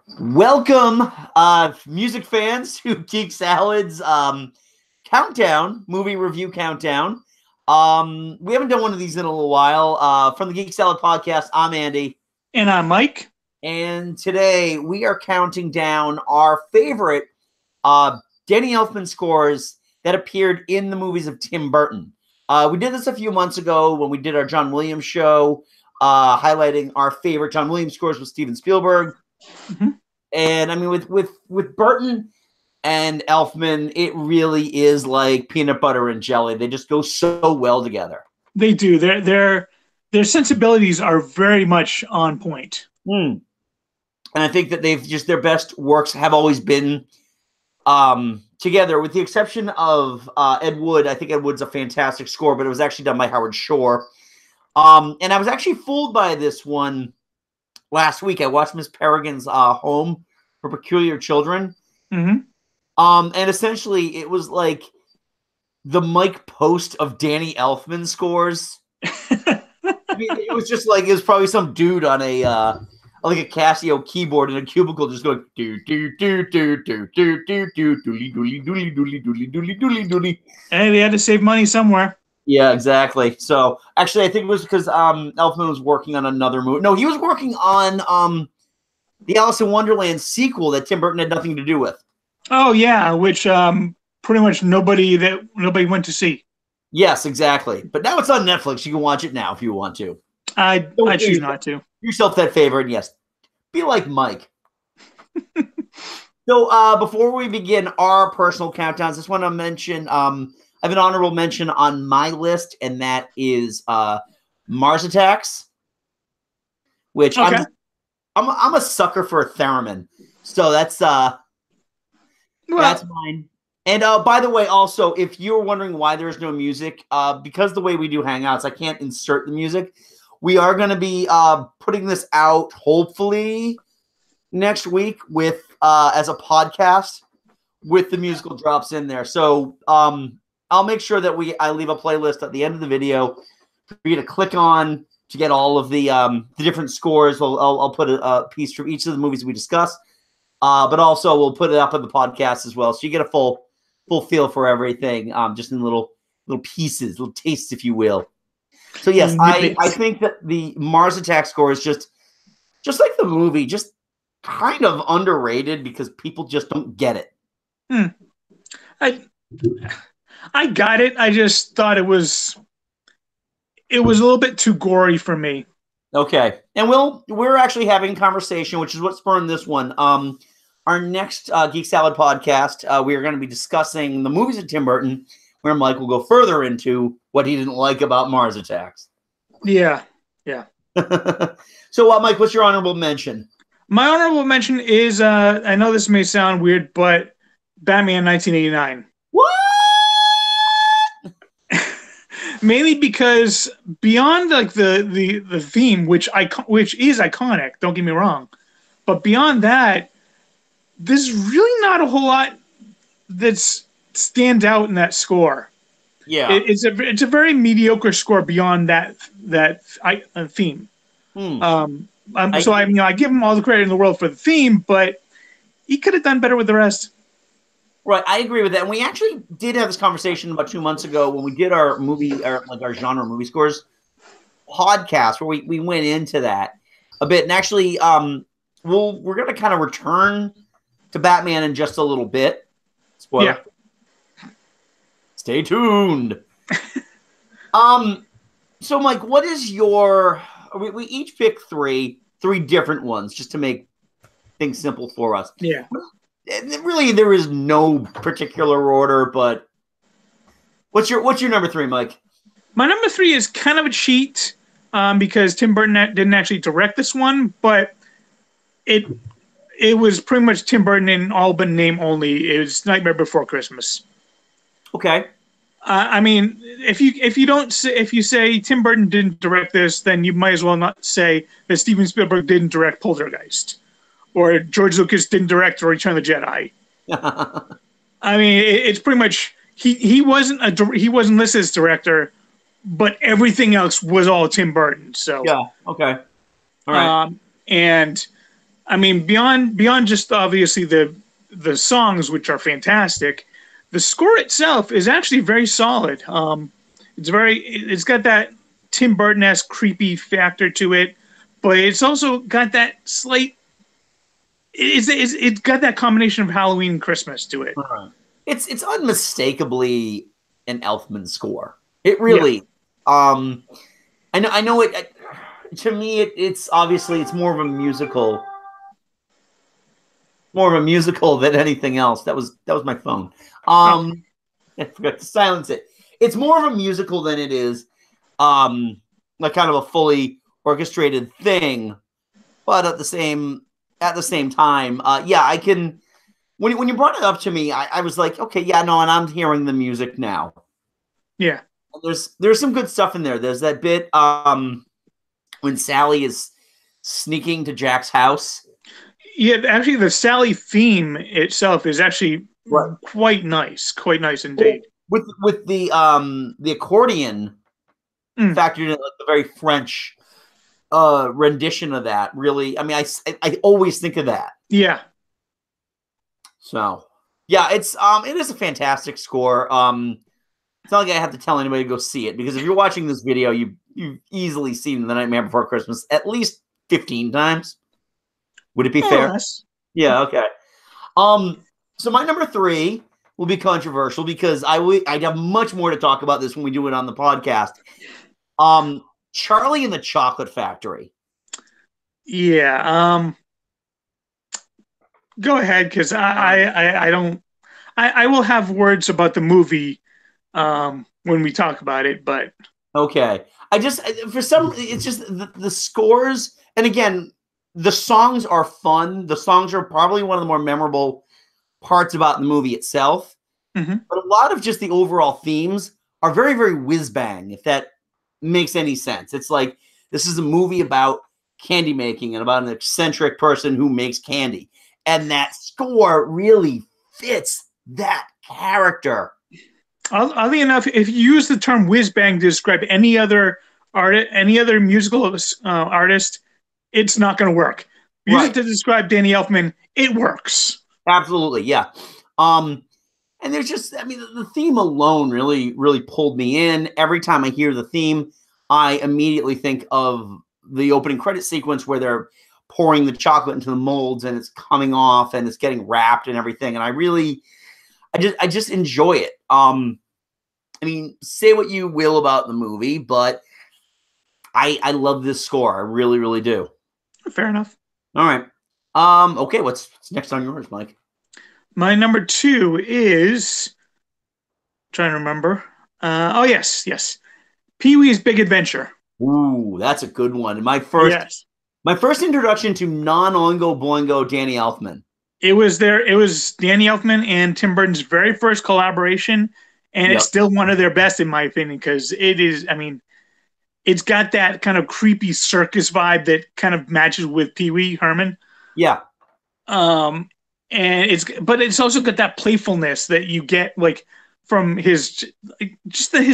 Welcome, music fans, to Geek Salad's movie review countdown. We haven't done one of these in a little while. From the Geek Salad Podcast, I'm Andy. And I'm Mike. And today we are counting down our favorite Danny Elfman scores that appeared in the movies of Tim Burton. We did this a few months ago when we did our John Williams show, highlighting our favorite John Williams scores with Steven Spielberg. Mm-hmm. And I mean, with Burton and Elfman, it really is like peanut butter and jelly. They just go so well together. They do. Their sensibilities are very much on point. And I think that their best works have always been together, with the exception of Ed Wood. I think Ed Wood's a fantastic score, but it was actually done by Howard Shore. And I was actually fooled by this one last week. I watched Miss Peregrine's Home for Peculiar Children. Mm-hmm. And essentially it was like the Mike Post of Danny Elfman scores. I mean, it was just like, it was probably some dude on a Casio keyboard in a cubicle just going do do do do do do do do doodly doodly doodly doodly doodly doodly doodly doodly. Hey, they had to save money somewhere. Yeah, exactly. So actually, I think it was because Elfman was working on another movie. No, he was working on the Alice in Wonderland sequel that Tim Burton had nothing to do with. Oh yeah, which pretty much nobody went to see. Yes, exactly. But now it's on Netflix. You can watch it now if you want to. I choose not to. Do yourself that favor, and yes, be like Mike. So before we begin our personal countdowns, I just want to mention I have an honorable mention on my list, and that is Mars Attacks, which okay. I'm a sucker for a theremin, so that's mine. And by the way, also, if you're wondering why there's no music, because the way we do Hangouts, I can't insert the music. We are going to be putting this out hopefully next week with as a podcast with the musical drops in there. So I'll make sure that I leave a playlist at the end of the video for you to click on to get all of the different scores. I'll put a piece from each of the movies we discuss, but also we'll put it up on the podcast as well, so you get a full feel for everything, just in little pieces, little tastes, if you will. So yes, I think that the Mars Attack score is just like the movie, just kind of underrated because people just don't get it. I got it. I just thought it was a little bit too gory for me. Okay. And we're actually having a conversation, which is what spurred this one. Our next Geek Salad podcast, we are going to be discussing the movies of Tim Burton, where Mike will go further into what he didn't like about Mars Attacks. Yeah. So, Mike, what's your honorable mention? My honorable mention is, I know this may sound weird, but Batman 1989. What? Mainly because beyond like the theme, which is iconic, don't get me wrong, but beyond that, there's really not a whole lot that stands out in that score. Yeah, it's a very mediocre score beyond that theme. I give him all the credit in the world for the theme, but he could have done better with the rest. Right, I agree with that. And we actually did have this conversation about 2 months ago when we did our our genre movie scores podcast, where we went into that a bit. And actually, we're going to kind of return to Batman in just a little bit. Spoiler. Yeah. Stay tuned. So, Mike, what is your? We each pick three different ones just to make things simple for us. Yeah. Really, there is no particular order, but what's your number 3, Mike? My number 3 is kind of a cheat because Tim Burton didn't actually direct this one, but it was pretty much Tim Burton in all but name only. It was Nightmare Before Christmas. Okay. I mean, if you say Tim Burton didn't direct this, then you might as well not say that Steven Spielberg didn't direct Poltergeist, or George Lucas didn't direct Return of the Jedi. I mean, it's pretty much he wasn't listed as director, but everything else was all Tim Burton. So yeah, okay, all right. And I mean, beyond just obviously the songs, which are fantastic, the score itself is actually very solid. It's got that Tim Burton-esque creepy factor to it, but it's also got that slight. It's got that combination of Halloween and Christmas to it. It's unmistakably an Elfman score. It really. Yeah. I know it. To me, it's obviously it's more of a musical. More of a musical than anything else. That was my phone. I forgot to silence it. It's more of a musical than it is like kind of a fully orchestrated thing. But at the same time, I can. When you brought it up to me, I was like, okay, yeah, no, and I'm hearing the music now. Yeah, there's some good stuff in there. There's that bit when Sally is sneaking to Jack's house. Yeah, actually, the Sally theme itself is actually quite nice indeed. With the accordion factored in, like the very French rendition of that. Really, I mean, I always think of that. Yeah. So yeah, it is a fantastic score. It's not like I have to tell anybody to go see it, because if you're watching this video, you've easily seen The Nightmare Before Christmas at least 15 times. Would it be fair? Yes. Yeah, okay. So my number 3 will be controversial, because I'd have much more to talk about this when we do it on the podcast. Charlie and the Chocolate Factory. Yeah. Go ahead, because I don't. I will have words about the movie when we talk about it, but okay. It's just the scores, and again, the songs are fun. The songs are probably one of the more memorable parts about the movie itself. Mm-hmm. But a lot of just the overall themes are very, very whiz-bang, if that makes any sense. It's like, this is a movie about candy making and about an eccentric person who makes candy. And that score really fits that character. Oddly enough, if you use the term whiz-bang to describe any other musical artist, it's not going to work. Use it to describe Danny Elfman, it works. Absolutely, yeah. And there's just, I mean, the theme alone really, really pulled me in. Every time I hear the theme, I immediately think of the opening credit sequence where they're pouring the chocolate into the molds and it's coming off and it's getting wrapped and everything. And I just enjoy it. I mean, say what you will about the movie, but I love this score. I really, really do. Fair enough. All right. Okay, what's next on yours, Mike? My number 2 is, trying to remember. Yes. Pee-wee's Big Adventure. Ooh, that's a good one. My first introduction to non-Oingo Boingo Danny Elfman. It was Danny Elfman and Tim Burton's very first collaboration, and it's still one of their best, in my opinion, because it is, I mean, it's got that kind of creepy circus vibe that kind of matches with Pee-wee Herman. Yeah. And it's also got that playfulness that you get like from his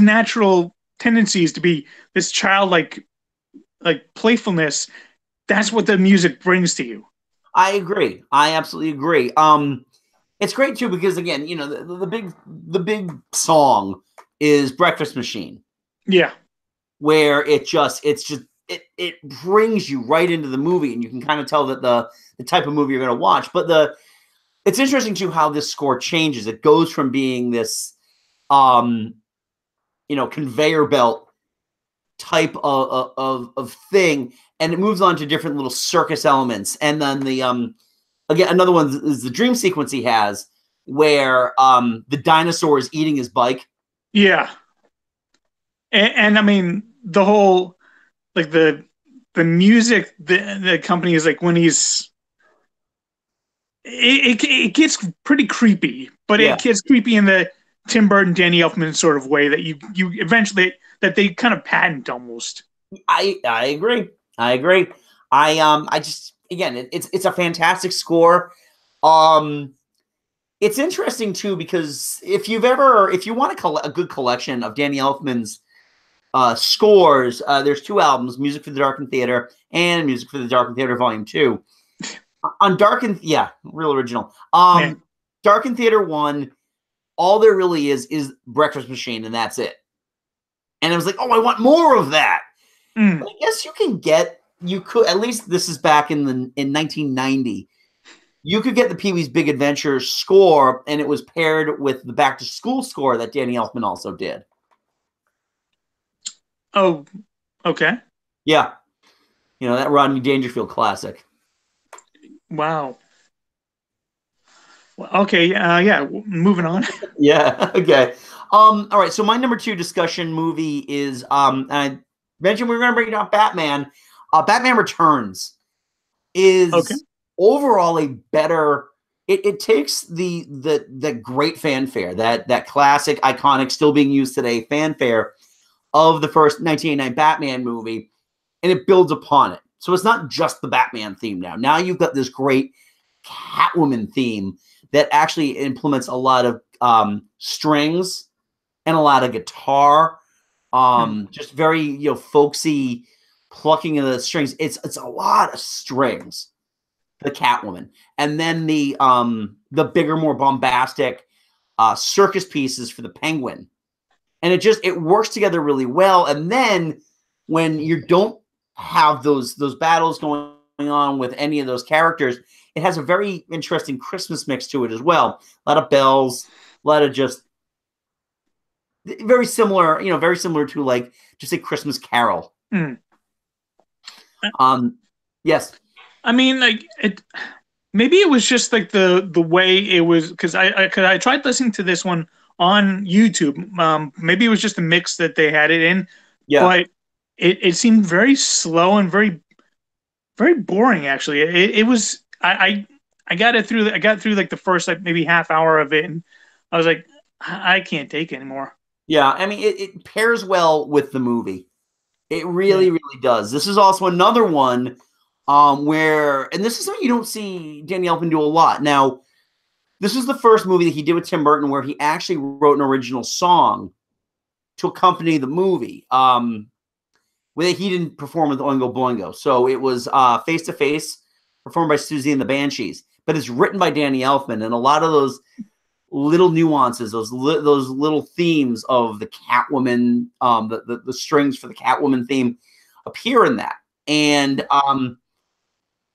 natural tendencies to be this childlike playfulness. That's what the music brings to you. I agree. I absolutely agree. It's great too, because again, you know, the big song is Breakfast Machine. Yeah. Where it brings you right into the movie, and you can kind of tell that the type of movie you're going to watch. But it's interesting too how this score changes. It goes from being this, conveyor belt type of thing, and it moves on to different little circus elements. And then again, another one is the dream sequence he has, where the dinosaur is eating his bike. Yeah. And I mean, the whole, like the music, the company is like when he's, it gets pretty creepy, but it gets creepy in the Tim Burton, Danny Elfman sort of way that you eventually, that they kind of patent almost. I agree. I just, again, it's a fantastic score. It's interesting too, because if you want a good collection of Danny Elfman's scores, there's 2 albums, Music for the Darkened Theater and Music for the Darkened Theater Volume 2. On Darkened, yeah, real original. Yeah. Darkened Theater 1, all there really is Breakfast Machine, and that's it. And I was like, oh, I want more of that. Mm. I guess you could, at least this is back in 1990. You could get the Pee-wee's Big Adventure score, and it was paired with the Back to School score that Danny Elfman also did. Oh, okay. Yeah. That Rodney Dangerfield classic. Wow. Well, okay. Yeah. Moving on. Yeah. Okay. All right. So my number 2 discussion movie is I mentioned we were going to bring out Batman. Batman Returns is overall a better. It takes the great fanfare, that classic, iconic, still being used today fanfare of the first 1989 Batman movie, and it builds upon it. So it's not just the Batman theme now. Now you've got this great Catwoman theme that actually implements a lot of strings and a lot of guitar, just very folksy plucking of the strings. It's a lot of strings, the Catwoman, and then the bigger, more bombastic circus pieces for the Penguin, and it works together really well. And then when you don't have those battles going on with any of those characters, it has a very interesting Christmas mix to it as well. A lot of bells, a lot of just very similar, very similar to like just a Christmas Carol. Yes. I mean, like maybe it was just like the way it was, because I tried listening to this one on YouTube. Maybe it was just the mix that they had it in. Yeah. But it seemed very slow and very, very boring. Actually, it was. I got it through. I got through like the first like maybe half hour of it, and I was like, I can't take it anymore. Yeah, I mean, it pairs well with the movie. It really, really does. This is also another one where, and this is something you don't see Danny Elfman do a lot. Now, this is the first movie that he did with Tim Burton where he actually wrote an original song to accompany the movie. Where he didn't perform with Oingo Boingo. So it was Face to Face, performed by Susie and the Banshees. But it's written by Danny Elfman, and a lot of those little nuances, those little themes of the Catwoman, the strings for the Catwoman theme appear in that. And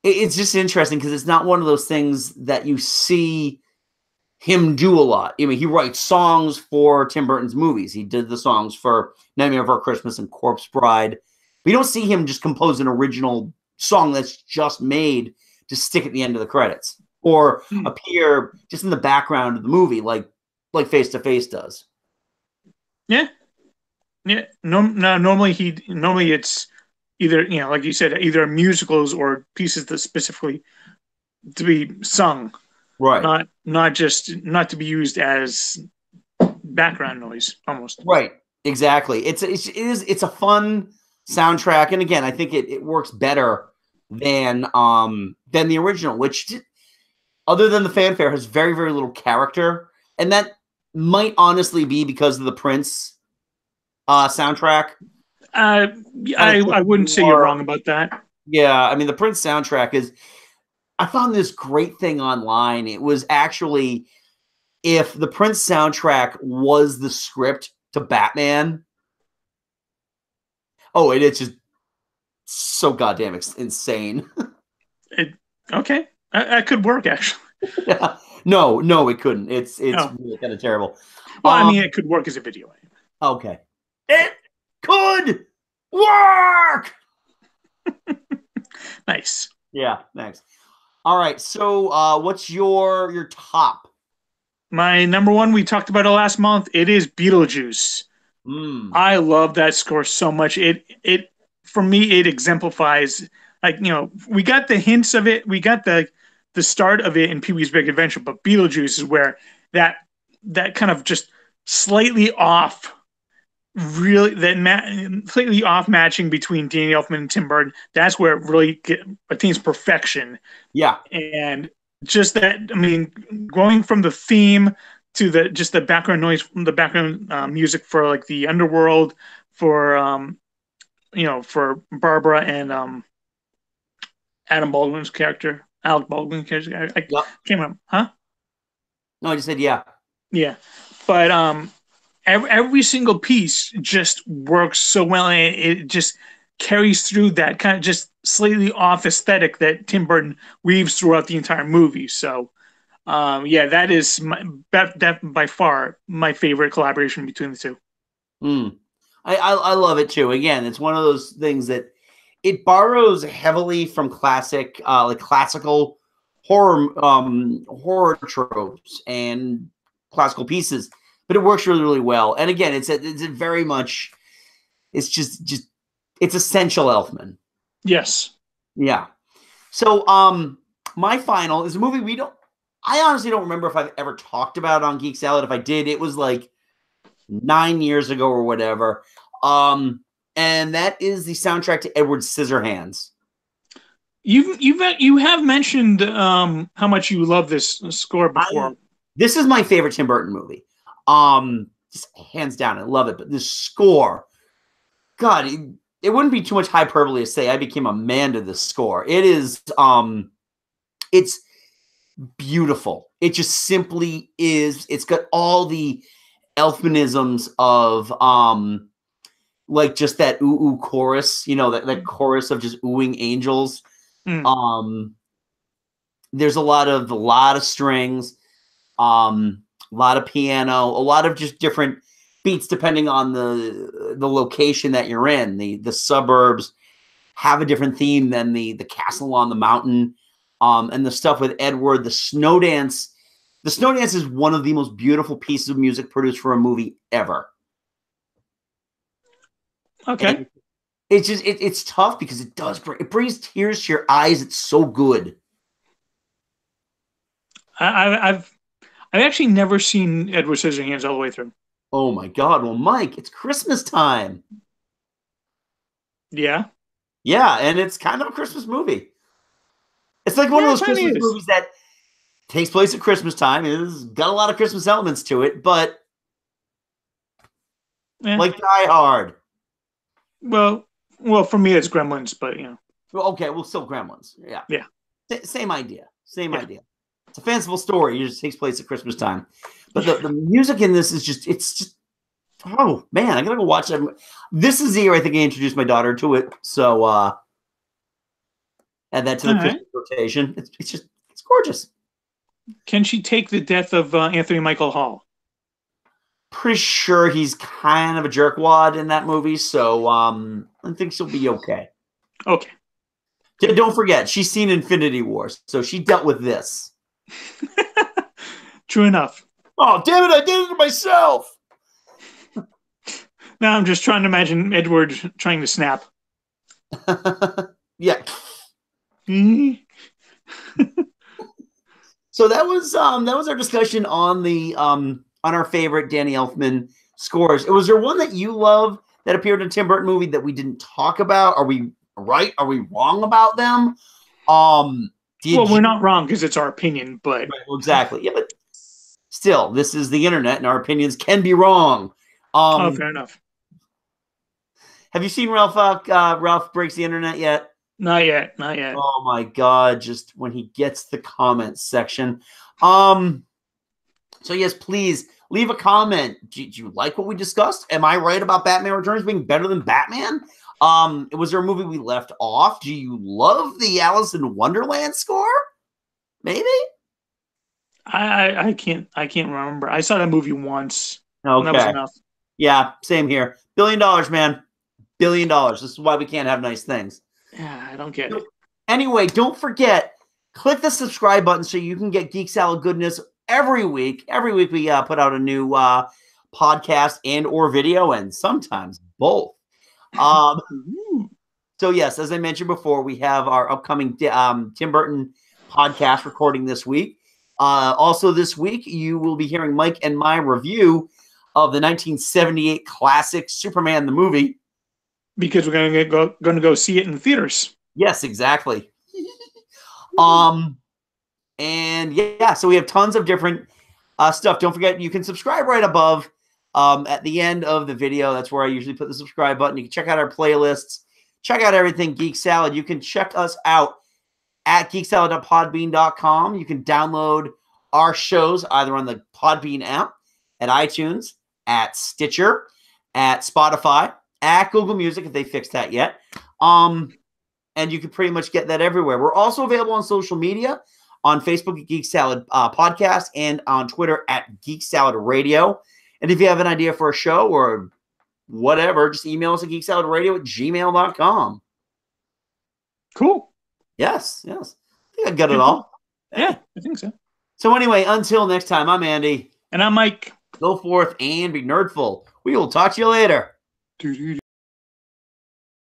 it's just interesting because it's not one of those things that you see him do a lot. I mean, he writes songs for Tim Burton's movies. He did the songs for Nightmare Before Christmas and Corpse Bride. But you don't see him just compose an original song that's just made to stick at the end of the credits or appear just in the background of the movie like Face to Face does. Yeah. Yeah. Normally it's either, like you said, either musicals or pieces that specifically to be sung. Right. Not to be used as background noise almost. Right. Exactly. It's a fun soundtrack, and again, I think it works better than the original, which, other than the fanfare, has very, very little character, and that might honestly be because of the Prince soundtrack. I wouldn't say you're wrong about that. Yeah, I mean, the Prince soundtrack is. I found this great thing online. It was actually, if the Prince soundtrack was the script to Batman. Oh, it's just so goddamn insane. Okay. That could work, actually. Yeah. No, it couldn't. It's really kind of terrible. Well, I mean, it could work as a video game. Okay. It could work! Nice. Yeah, thanks. All right, so what's your top? My number one, we talked about it last month. It is Beetlejuice. I love that score so much. It for me, it exemplifies, we got the hints of it. We got the start of it in Pee-wee's Big Adventure, but Beetlejuice is where that kind of just slightly off, slightly off matching between Danny Elfman and Tim Burton. That's where it really attains perfection. Yeah. And just that, I mean, going from the theme to the background noise, the background music for like the underworld, for for Barbara and Adam Baldwin's character. Alec Baldwin character. I Yep. can't remember. Huh? No, I just said yeah. Yeah. But every single piece just works so well, and it just carries through that kind of just slightly off aesthetic that Tim Burton weaves throughout the entire movie. So, yeah, that is that by far my favorite collaboration between the two. I love it too. Again, it's one of those things that it borrows heavily from classical horror tropes and classical pieces, but it works really, really well. And again, it's very much, it's just it's essential Elfman. Yes. Yeah. So my final is a movie I honestly don't remember if I've ever talked about it on Geek Salad. If I did, it was like 9 years ago or whatever. And that is the soundtrack to Edward Scissorhands. You have mentioned how much you love this score before. This is my favorite Tim Burton movie. Just hands down, I love it. But this score, God, it wouldn't be too much hyperbole to say I became a man to this score. It is, it's beautiful. It just simply is. It's got all the Elfmanisms of like just that ooh chorus, that chorus of just oohing angels. There's a lot of strings, a lot of piano, a lot of just different beats depending on the location that you're in. The suburbs have a different theme than the castle on the mountain. And the stuff with Edward, the snow dance. The snow dance is one of the most beautiful pieces of music produced for a movie ever. Okay. And it's just it's tough because it brings tears to your eyes. It's so good. I've actually never seen Edward Scissorhands all the way through. Oh my God! Well, Mike, it's Christmas time. Yeah. Yeah, and it's kind of a Christmas movie. It's like one of those Christmas movies that takes place at Christmas time. It's got a lot of Christmas elements to it, but like Die Hard. Well, for me it's Gremlins, but Okay, well, still Gremlins. Yeah. Yeah. Same idea. Idea. It's a fanciful story. It just takes place at Christmas time. But the music in this is it's just, oh man, I gotta go watch it. This is the year I think I introduced my daughter to it. So add that to the Christmas rotation. It's gorgeous. Can she take the death of Anthony Michael Hall? Pretty sure he's kind of a jerkwad in that movie, so I think she'll be okay. Okay. Don't forget, she's seen Infinity Wars, so she dealt with this. True enough. Oh, damn it, I did it to myself! Now I'm just trying to imagine Edward trying to snap. Yeah. So that was our discussion on the on our favorite Danny Elfman scores. Was there one that you love that appeared in a Tim Burton movie that we didn't talk about? Are we right? Are we wrong about them? We're not wrong because it's our opinion, but right, well, exactly. Yeah, but still, this is the internet, and our opinions can be wrong. Fair enough. Have you seen Ralph Breaks the Internet yet? Not yet. Oh my God! Just when he gets the comments section. So yes, please leave a comment. Do you like what we discussed? Am I right about Batman Returns being better than Batman? Was there a movie we left off? Do you love the Alice in Wonderland score? Maybe. I can't remember. I saw that movie once. Okay. That was enough. Yeah, same here. $1 billion, man. $1 billion. This is why we can't have nice things. Yeah, I don't get it. Anyway, don't forget, click the subscribe button so you can get Geek Salad goodness every week. Every week we put out a new podcast and or video, and sometimes both. So yes, as I mentioned before, we have our upcoming Tim Burton podcast recording this week. Also this week, you will be hearing Mike and my review of the 1978 classic Superman the movie. Because we're going to go see it in theaters. Yes, exactly. And yeah, so we have tons of different stuff. Don't forget, you can subscribe right above at the end of the video. That's where I usually put the subscribe button. You can check out our playlists, check out everything Geek Salad. You can check us out at geeksalad.podbean.com. You can download our shows either on the Podbean app, at iTunes, at Stitcher, at Spotify, at Google Music if they fixed that yet. And you can pretty much get that everywhere. We're also available on social media, on Facebook at Geek Salad Podcast and on Twitter at Geek Salad Radio. And if you have an idea for a show or whatever, just email us at geeksaladradio@gmail.com. Cool. Yes. I think I got it all. Yeah, I think so. So anyway, until next time, I'm Andy. And I'm Mike. Go forth and be nerdful. We will talk to you later.